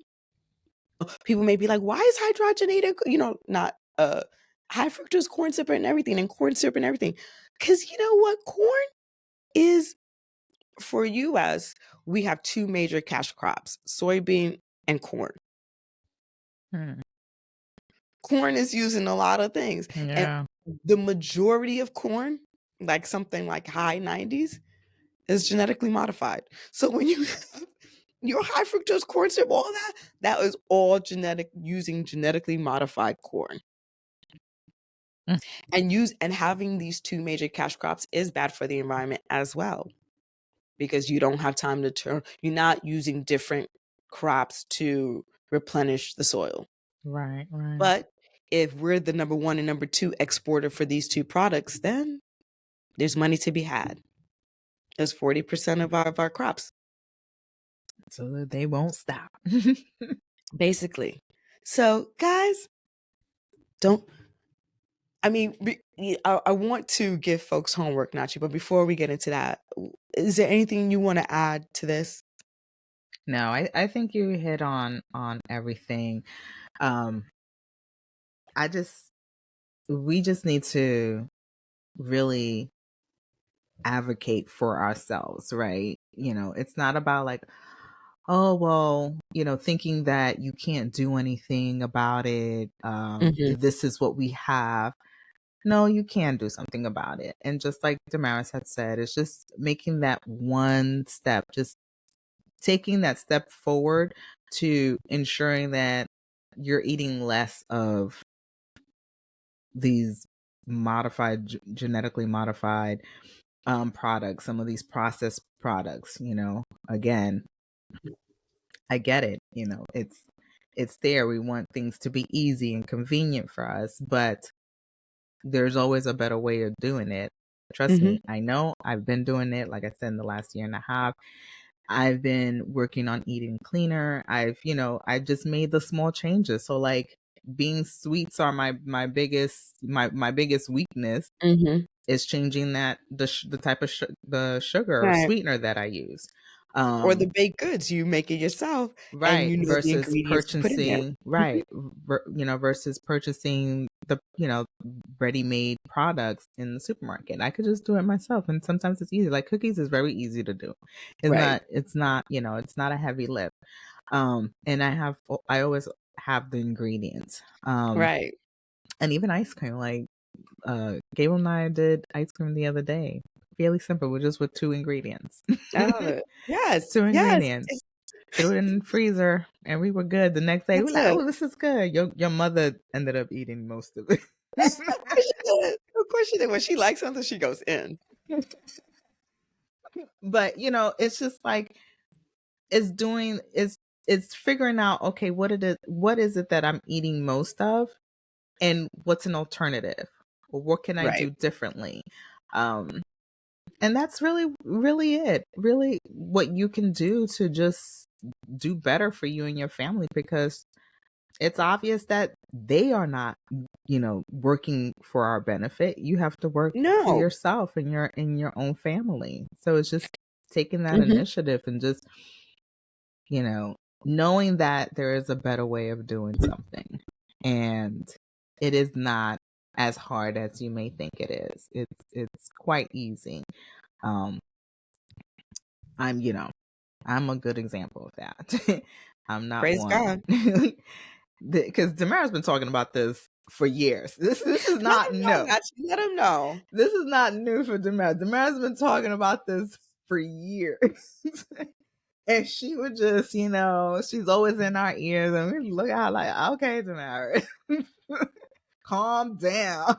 people may be like, why is hydrogenated, not high fructose corn syrup and everything and corn syrup and everything? Because you know what? Corn is for US, we have two major cash crops, soybean and corn. Hmm. Corn is used in a lot of things. And Yeah. the majority of corn, like something like high 90s, is genetically modified. So when you have your high fructose corn syrup, all that is all using genetically modified corn. Mm. And having these two major cash crops is bad for the environment as well, because you don't have time to you're not using different crops to replenish the soil. Right, right. But if we're the number one and number two exporter for these two products, then there's money to be had. There's 40% of our crops, So that they won't stop. basically. So, guys, don't. I mean, I want to give folks homework, Nachi, but before we get into that, is there anything you want to add to this? No, I think you hit on everything. Um, I just we just need to really advocate for ourselves, right? It's not about like, oh, well, thinking that you can't do anything about it. Hmm. This is what we have. No, you can do something about it. And just like Damaris had said, it's just making that one step, just taking that step forward to ensuring that you're eating less of these genetically modified products, some of these processed products. Again, I get it. It's there. We want things to be easy and convenient for us, but there's always a better way of doing it. Trust Hmm. me, I know. I've been doing it, like I said, in the last year and a half. I've been working on eating cleaner. I just made the small changes. So like being sweets are my biggest weakness Hmm. is changing the type of the sugar or Right. sweetener that I use. Or the Um baked goods, you make it yourself and right, you know the versus ingredients to put in there. purchasing, Mhm. right, versus purchasing the ready-made products in the supermarket. I could just do it myself, and sometimes it's easy. Like cookies is very easy to do. Right. It's not a heavy lift. And I always have the ingredients. Right. And even ice cream, like Gable and I did ice cream the other day. Fairly simple, just with two ingredients. I love it. Yes. Two Yes. ingredients. Threw it in the freezer, and we were good. The next day, we were That's like, it. "Oh, this is good." Your mother ended up eating most of it. Of course she did. Of course she did. When she likes something, she goes in. But it's just like it's figuring out, okay, what is it that I'm eating most of, and what's an alternative, or what can I Right. do differently. Um, and that's really, really it. Really, what you can do to just do better for you and your family, because it's obvious that they are not, working for our benefit. You have to work for No. yourself and your own family. So it's just taking that Hmm. initiative and just, you know, knowing that there is a better way of doing something. And it is not as hard as you may think it is. It's quite easy. Um, I'm, I'm a good example of that. I'm not Praise one. God. Because Tamara's been talking about this for years. This is Let not him know, new. Nachi. Let him know. This is not new for Tamara. Tamara's been talking about this for years. And she would just, she's always in our ears, and we look at her like, okay, Tamara, calm down.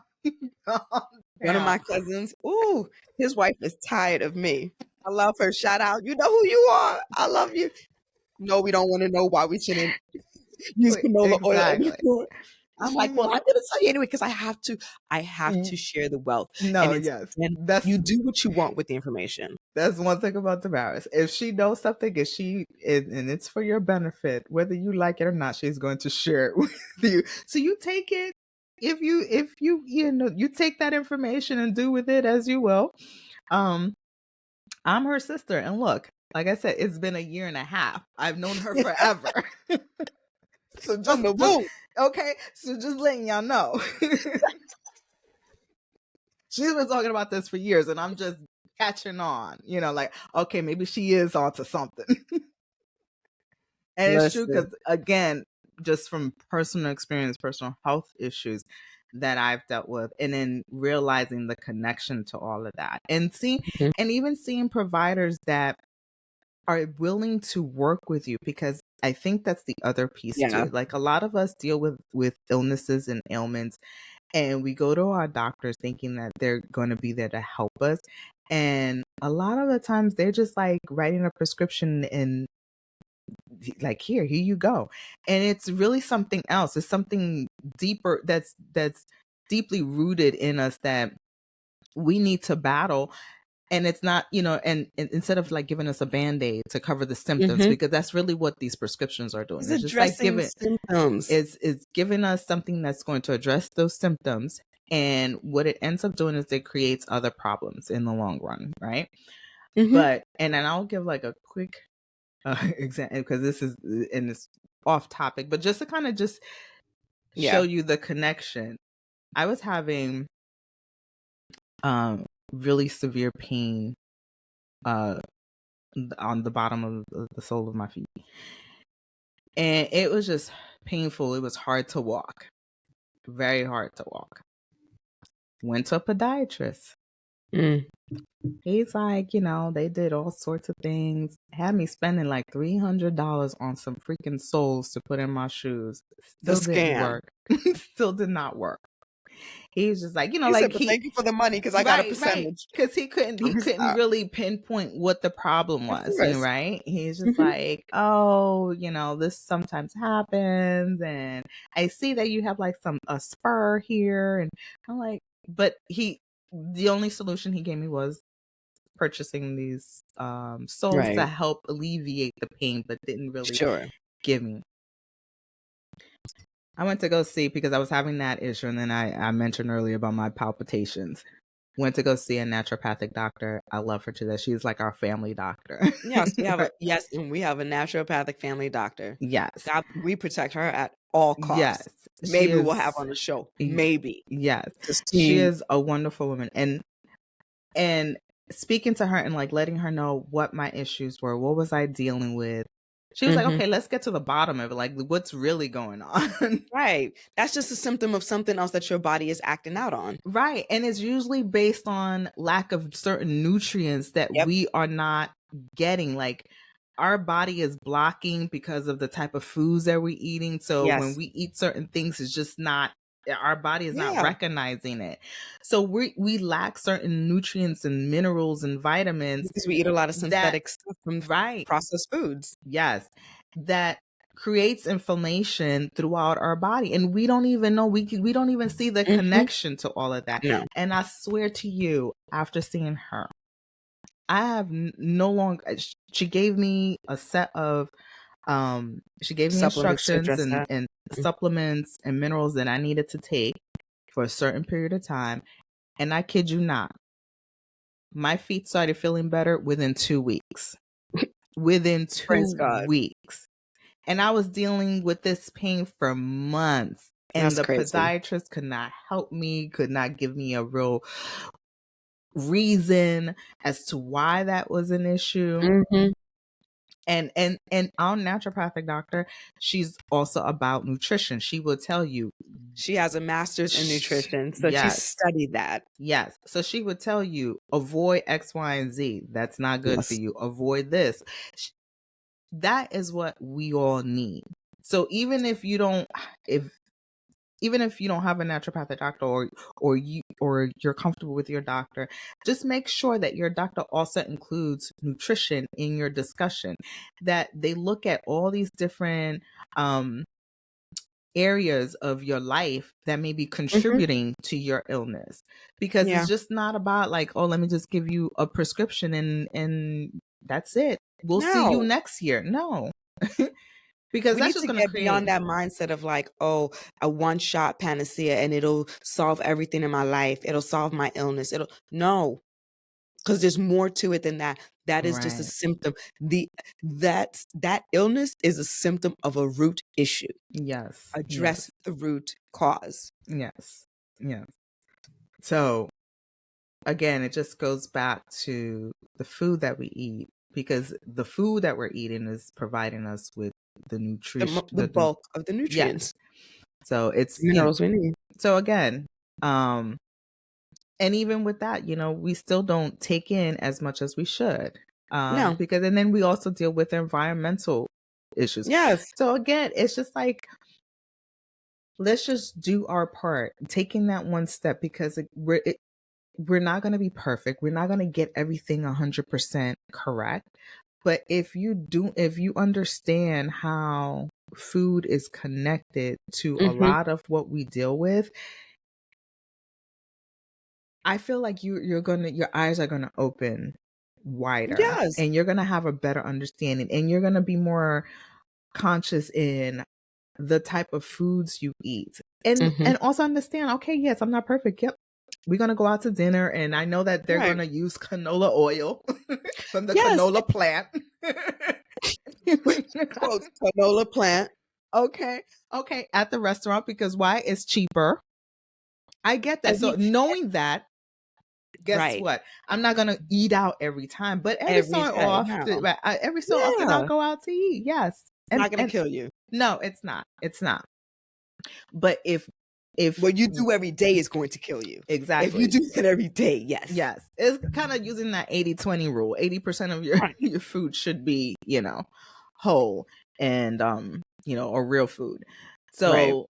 Calm One of down. my cousins, ooh, his wife is tired of me. I love her. Shout out. You know who you are. I love you. No, we don't want to know why we shouldn't use Wait, canola oil exactly. anymore. I'm like, well, She, I'm gonna tell you anyway because I have mm, to share the wealth. no, And it's yes. and you do what you want with the information. That's one thing about Damaris. If she knows something, and it's for your benefit, whether you like it or not, she's going to share it with you. So you take it. If you you take that information and do with it as you will. Um, I'm her sister, and look, like I said, it's been a year and a half. I've known her forever. So From the just womb. okay. So just letting y'all know, she's been talking about this for years, and I'm just catching on, like, okay, maybe she is onto something. And it's true Listen. because, again, just from personal experience, personal health issues that I've dealt with, and then realizing the connection to all of that, Mhm. and even seeing providers that are willing to work with you, because I think that's the other piece to Yeah. it. Like, a lot of us deal with illnesses and ailments, and we go to our doctors thinking that they're going to be there to help us. And a lot of the times they're just like writing a prescription and like, here you go. And it's really something else. It's something deeper that's deeply rooted in us that we need to battle. And it's not, and instead of like giving us a band-aid to cover the symptoms, Mhm. because that's really what these prescriptions are doing. It's It's just like addressing symptoms. it's giving us something that's going to address those symptoms. And what it ends up doing is it creates other problems in the long run, right? Mhm. But and then I'll give like a quick example, because this is, and it's off topic, but just to kind of just show Yeah. you the connection. I was having um really severe pain uh on the bottom of the sole of my feet, and it was just painful. It was hard to walk, very hard to walk. Went to a podiatrist. Mm. He's like, they did all sorts of things, had me spending like $300 on some freaking soles to put in my shoes. The Still didn't scam. work. Still did not work. He was just like, He like said, "But he thank you for the money because I got a right, percentage." because he couldn't really pinpoint what the problem Of was, course. right? He's just Mhm. like, oh, this sometimes happens, and I see that you have like a spur here, and I'm like, but the only solution he gave me was purchasing these soles to Right. help alleviate the pain, but didn't really Sure. give me. I went to go see, because I was having that issue, and then I mentioned earlier about my palpitations. Went to go see a naturopathic doctor. I love her to death. She's like our family doctor. Right. And we have a naturopathic family doctor. Yes. God, we protect her at all Yes. costs. She Maybe we'll have is on the show. y- Maybe yes. to She see. is a wonderful woman. And speaking to her and like letting her know what my issues were, what was I dealing with? She was like, Mhm. "Okay, let's get to the bottom of it. Like, what's really going on?" Right. That's just a symptom of something else that your body is acting out on. Right. And it's usually based on lack of certain nutrients that Yep. we are not getting. Like, our body is blocking because of the type of foods that we're eating. So when Yes. we eat certain things, it's just not, our body is not Yeah. recognizing it. So we lack certain nutrients and minerals and vitamins Because we eat a lot of that, synthetic stuff from right. processed foods. Yes. That creates inflammation throughout our body, and we don't even know, we don't even see the Mhm. connection to all of that. No. And I swear to you, after seeing her, I have no longer, she gave me a set of she gave me Supplements to instructions address that. and Mm. supplements and minerals that I needed to take for a certain period of time. And I kid you not, my feet started feeling better within 2 weeks. Within Praise 2 weeks. And I was dealing with this pain for months. And That's the crazy. podiatrist could not help me, could not give me a real reason as to why that was an issue. Mhm. And our naturopathic doctor, she's also about nutrition. She will tell you, She has a master's in nutrition, so she yes, studied that. yes. So she would tell you, avoid X, Y, and Z. That's not good for Yes. you. Avoid this. That is what we all need. So if even if you don't have a naturopathic doctor, or you're comfortable with your doctor, just make sure that your doctor also includes nutrition in your discussion, that they look at all these different um areas of your life that may be Mhm. contributing to your illness, because it's Yeah. just not about like, oh, let me just give you a prescription and that's it, we'll see you No. next year. No. Because We that's need just to going to get create. beyond that mindset of like, "Oh, a one-shot panacea and it'll solve everything in my life. It'll solve my illness." It'll No, because there's more to it than that. That is just a Right. symptom. That illness is a symptom of a root issue. Yes. Yes. Address the root cause. Yes. Yes. So again, it just goes back to the food that we eat, because the food that we're eating is providing us with the nutrition, The bulk of the yes. nutrients, So it's, minerals we need. so again, um, and even with that, we still don't take in as much as we should. No. Because, and then we also deal with environmental issues. Yes. So again, it's just like, let's just do our part, taking that one step, because we're not going to be perfect. We're not going to get everything 100% correct. But if you understand how food is connected to a Mhm. lot of what we deal with, I feel like your eyes are gonna open wider, Yes. and you're gonna have a better understanding, and you're gonna be more conscious in the type of foods you eat. Mhm. And also understand, okay, yes, I'm not perfect. Yep. We're gonna go out to dinner, and I know that they're Right. gonna use canola oil from the Yes. canola plant. Quote, canola plant. Okay. Okay. At the restaurant, because why? It's cheaper. I get that. And So we knowing that, guess right. what? I'm not gonna eat out every time, but Every day. No. every so often I'll Yeah. go out to eat. Yes, It's not gonna and kill you. no, it's not. It's not. But if What you do every day is going to kill you. If you exactly, do it every day, yes. yes, it's kind of using that 80-20 rule. 80% of your Right. your food should be, whole, and or real food. Right. So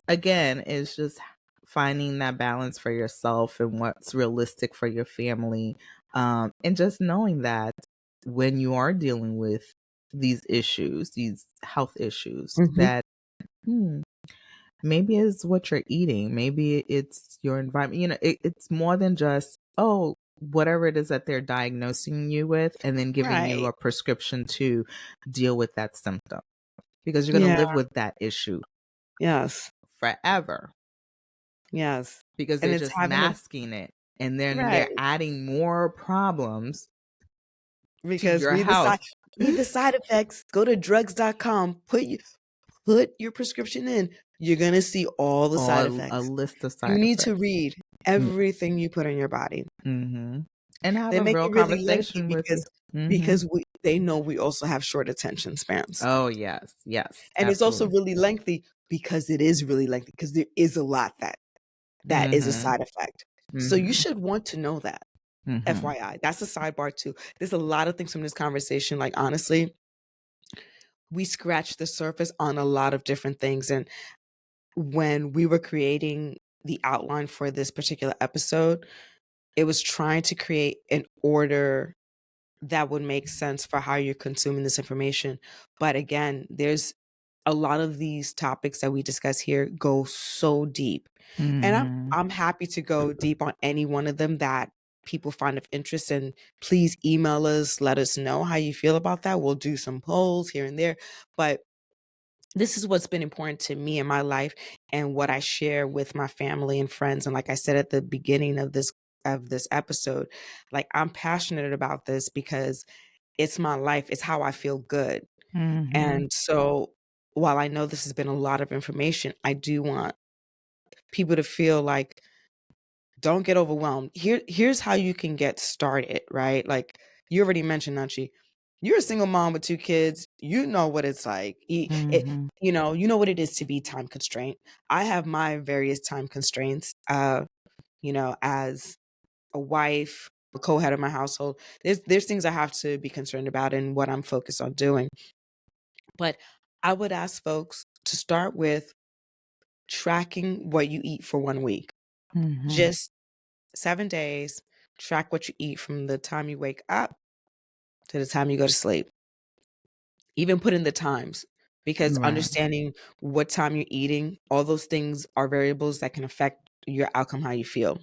again, it's just finding that balance for yourself and what's realistic for your family. And just knowing that when you are dealing with these issues, these health issues, Mhm. that hmm, maybe it's what you're eating, maybe it's your environment. It's more than just, oh, whatever it is that they're diagnosing you with, and then giving you Right. a prescription to deal with that symptom, because you're going to Yeah. live with that issue Yes. forever, Yes. because And they're it's just having a masking it, and then they're right. adding more problems to Because your health. read the side effects. Go to drugs.com. Put your prescription in. You're gonna see all the side Or a effects. list of You side need to effects. read everything you put in your body. Mm-hmm. And have They a make real it really lengthy conversation with you. because Mm-hmm. they know we also have short attention spans. Oh yes, yes, And it's also absolutely. really lengthy because it is really lengthy because there is a lot that is a Mm-hmm. side effect. So you Mm-hmm. should want to know that. Mm-hmm. FYI. That's a sidebar too. There's a lot of things from this conversation. Like honestly, we scratched the surface on a lot of different things. And when we were creating the outline for this particular episode, it was trying to create an order that would make sense for how you're consuming this information. But again, there's a lot of these topics that we discuss here go so deep. And Mm-hmm. I'm happy to go deep on any one of them that people find of interest, and please email us, let us know how you feel about that. We'll do some polls here and there, but this is what's been important to me in my life and what I share with my family and friends. And like I said at the beginning of this episode, like I'm passionate about this because it's my life. It's how I feel good. Mm-hmm. And so while I know this has been a lot of information, I do want people to feel like don't get overwhelmed. Here's how you can get started, right? Like you already mentioned, Nanchi, you're a single mom with two kids. You know what it's like. Mm-hmm. You know what it is to be time constrained. I have my various time constraints. As a wife, a co-head of my household, there's things I have to be concerned about and what I'm focused on doing. But I would ask folks to start with tracking what you eat for 1 week. Mm-hmm. Just 7 days, track what you eat from the time you wake up to the time you go to sleep. Even put in the times because Right. understanding what time you're eating, all those things are variables that can affect your outcome, how you feel.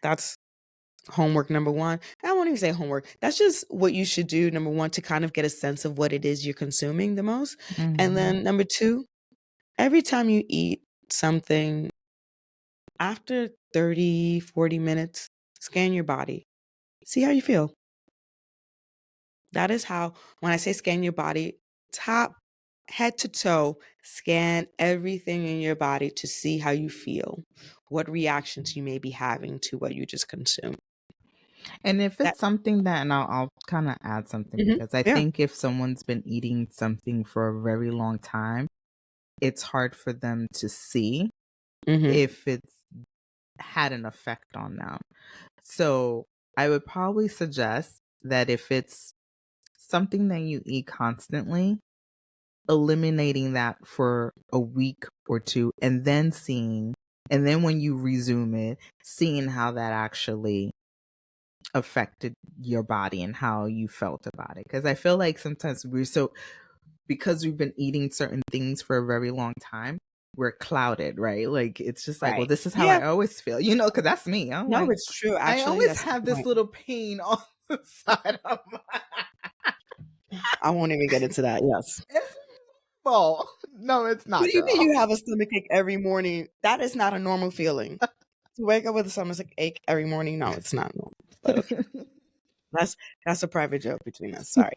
That's homework number one. I won't even say homework. That's just what you should do, number one, to kind of get a sense of what it is you're consuming the most. And Mm-hmm. then number two, every time you eat something, after 30, 40 minutes, scan your body. See how you feel. That is how, when I say scan your body, top, head to toe, scan everything in your body to see how you feel. what reactions you may be having to what you just consumed. And if That it's something that, and I'll kind of add something, Mhm. because I Yeah. think if someone's been eating something for a very long time, it's hard for them to see Mhm. if it's had an effect on them. So I would probably suggest that if it's something that you eat constantly, eliminating that for a week or two, and then seeing, and then when you resume it, seeing how that actually affected your body and how you felt about it. Because I feel like sometimes because we've been eating certain things for a very long time, we're clouded, right? Like it's just like, well, Right. this is how Yeah. I always feel, because that's me. I'm No, like, it's true, I actually, always that's a have good this point. little pain on the side of my I won't even get into that, yes. It's normal. No, it's What not, do you mean girl. you have a stomachache every morning? That is not a normal feeling. To wake up with a stomachache every morning, no, it's not normal, but okay. That's that's a private joke between us, sorry.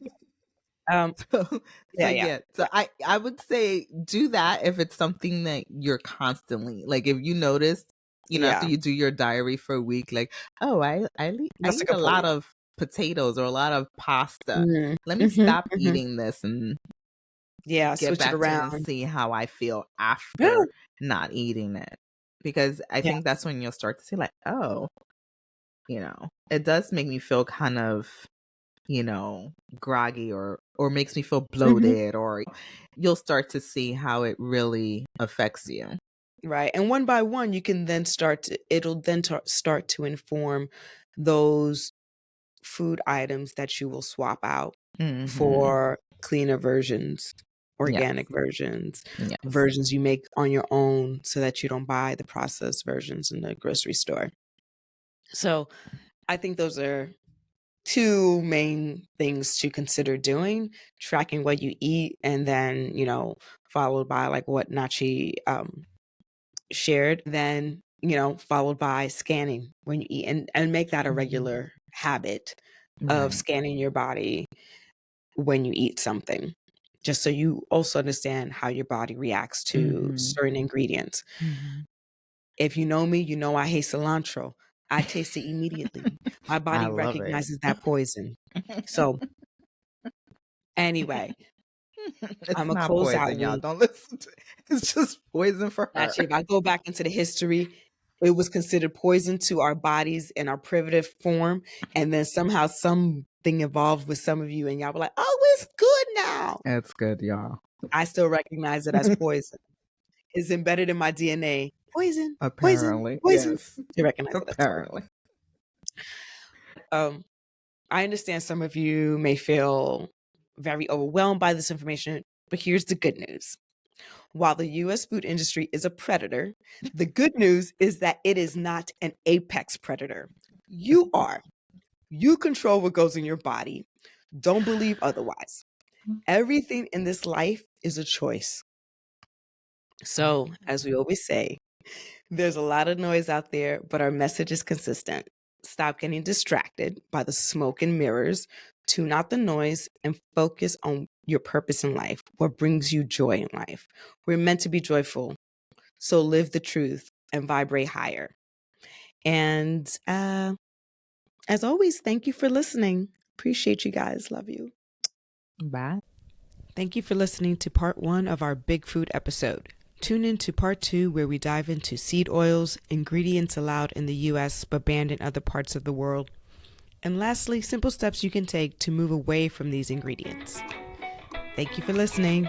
Um, so, so yeah, yeah, yeah. So yeah, I would say do that if it's something that you're constantly, like, if you notice, after yeah, you do your diary for a week, like, oh, I that's a eat a good lot point. of potatoes or a lot of pasta. Mhm, Let me mhm, stop mhm. eating this and Yeah, get switch it back to it and around. see how I feel Yeah, after not eating it. Because I yeah, think that's when you'll start to see, like, oh, it does make me feel kind of, you know, groggy, or makes me feel mhm, bloated, or you'll start to see how it really affects you. right, and one by one, you can then it'll then start to inform those food items that you will swap out Mhm. for cleaner versions, Yes. organic versions, Yes. versions you make on your own so that you don't buy the processed versions in the grocery store. So, I think those are 2 main things to consider doing, tracking what you eat and then, followed by, like, what Nachi, shared, then, followed by scanning when you eat and make that a Mhm. regular habit of Right. scanning your body when you eat something, just so you also understand how your body reacts to Mhm. certain ingredients. Mhm. If you know me, you know I hate cilantro. I taste it immediately. My I body love it. recognizes that poison. So, anyway, It's Imma not close out poison, y'all. with Don't listen to it. It's just poison for her. actually, if I go back into the history, it was considered poison to our bodies in our primitive form, and then somehow something evolved with some of you, and y'all were like, "Oh, it's good now." It's good, y'all. I still recognize it as poison. It's embedded in my DNA. Poison, poison, Apparently. poison. Yes. To recognize it as poison. Apparently. Um, I understand some of you may feel very overwhelmed by this information, but here's the good news. While the US food industry is a predator, the good news is that it is not an apex predator. You are. You control what goes in your body. Don't believe otherwise. Everything in this life is a choice. So, as we always say, there's a lot of noise out there, but our message is consistent. Stop getting distracted by the smoke and mirrors. Tune out the noise and focus on your purpose in life, what brings you joy in life. We're meant to be joyful. So live the truth and vibrate higher. And as always, thank you for listening. Appreciate you guys. Love you. Bye. Thank you for listening to part 1 of our Big Food episode. Tune in to part 2 where we dive into seed oils, ingredients allowed in the US but banned in other parts of the world, and lastly, simple steps you can take to move away from these ingredients. Thank you for listening.